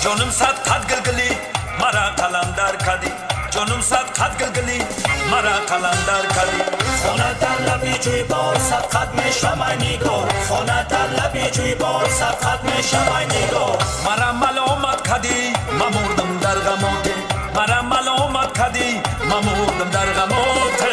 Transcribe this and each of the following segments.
جانم صد قد گلگلی مرا قلندر کردی جانم صد قد گلگلی مرا قلندر کردی خانه در لبی جوی بار صد قد میشم ای نگار خانه در لبی جوی بار صد قد میشم ای نگار مرا ملامت کردی من مردم در غمات مرا ملامت کردی من مردم در غمات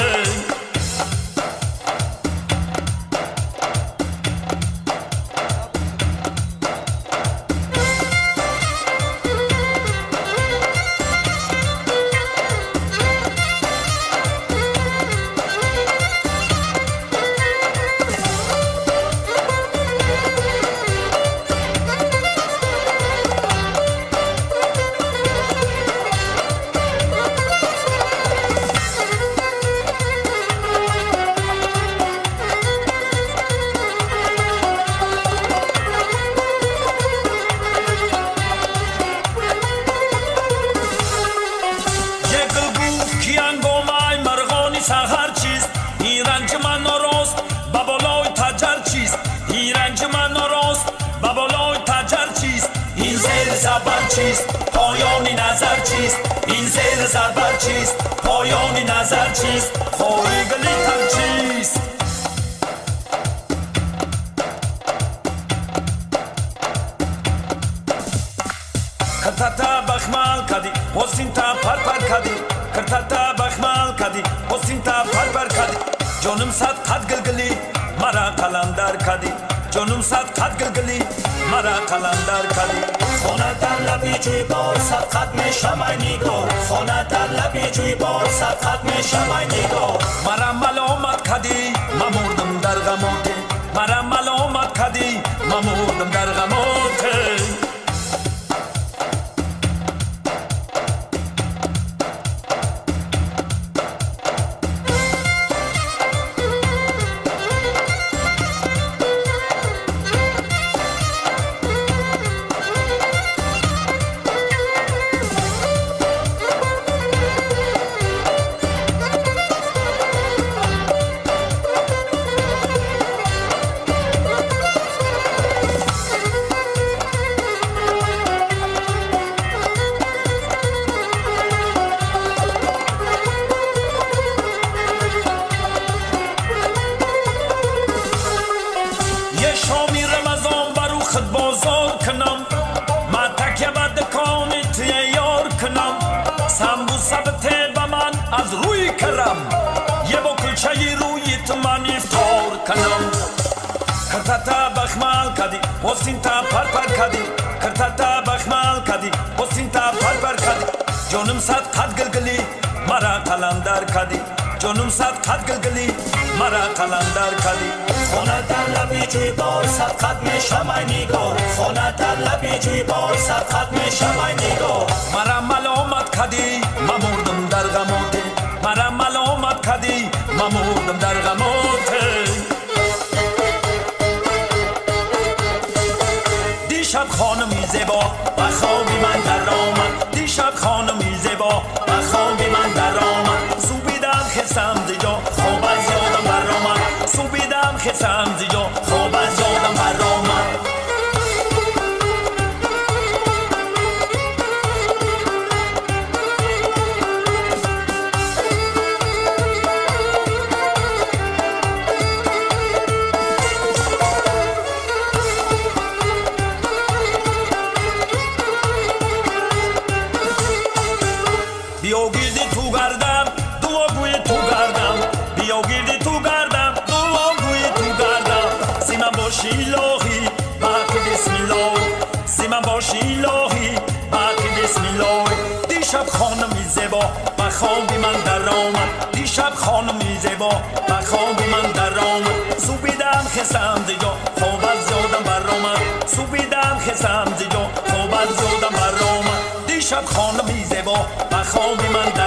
سحر چیست این رنج من ناراست با بالای تجر چیست این رنج من ناراست با بالای تجر چیست این زیر زبر چیست پایان نظر چیست این زیر زبر چیست پایان نظر چیست خوری گلی تر چیست کرتا بخمال کدی حسین تا پر پر کدی کرتا بخمال کدی حسین تا پر پر کدی جانم صد قد گلگلی مرا قلندر کدی جانم صد قد گلگلی مرا قلندر کدی خانه در لبی جوی بار صد قد میشم ای نگار خانه در لبی جوی بار صد قد میشم ای نگار مرا ملامت کدی من مردم در غمات مرا ملامت کدی من مردم در غمات شامی رمضان برو خود بازار کنم من تکیه به دکان توی یار کنم سمبوسه بته به من از روی کرم یه با کلچه روی تو من افطار کنم کرتا بخمال کدی حسین تا پر پر کدی کرتا بخمال کدی حسین تا پر پر کدی جانم صد قد گلگلی مرا قلندر کدی جانم صد قد گلگلی مرا قلندر کدی خانه در لبی جوی بار صد قد میشم ای نگار خانه در لبی جوی بار صد قد میشم ای نگار مرا ملامت کدی من مردم در غمات مرا ملامت کدی من مردم در غمات دیشب خانمی زیبا و خوابی من در آمد دیشب خانمی زیبا و خوابی من در آمد سوبیدم خسم زیجا خواب از یادم بر آمد سوبیدم خسم زیجا خواب از یادم بر آمد بیا گیردی تو گردم دعا گوی تو گردم بیا گیردی تو گردم دعا گوی تو گردم سیمن باشی الهی بک بسم الله سیمن باشی الهی بک بسم الله دیشب خانمی زیبا و خوابی من در آمد دیشب خانمی زیبا و خوابی من در آمد سوبیدم خسم زیجا خواب از یادم بر آمد سوبیدم خسم زیجا خواب از یادم بر آمد دیشب خانمی زیبا و خوابی من در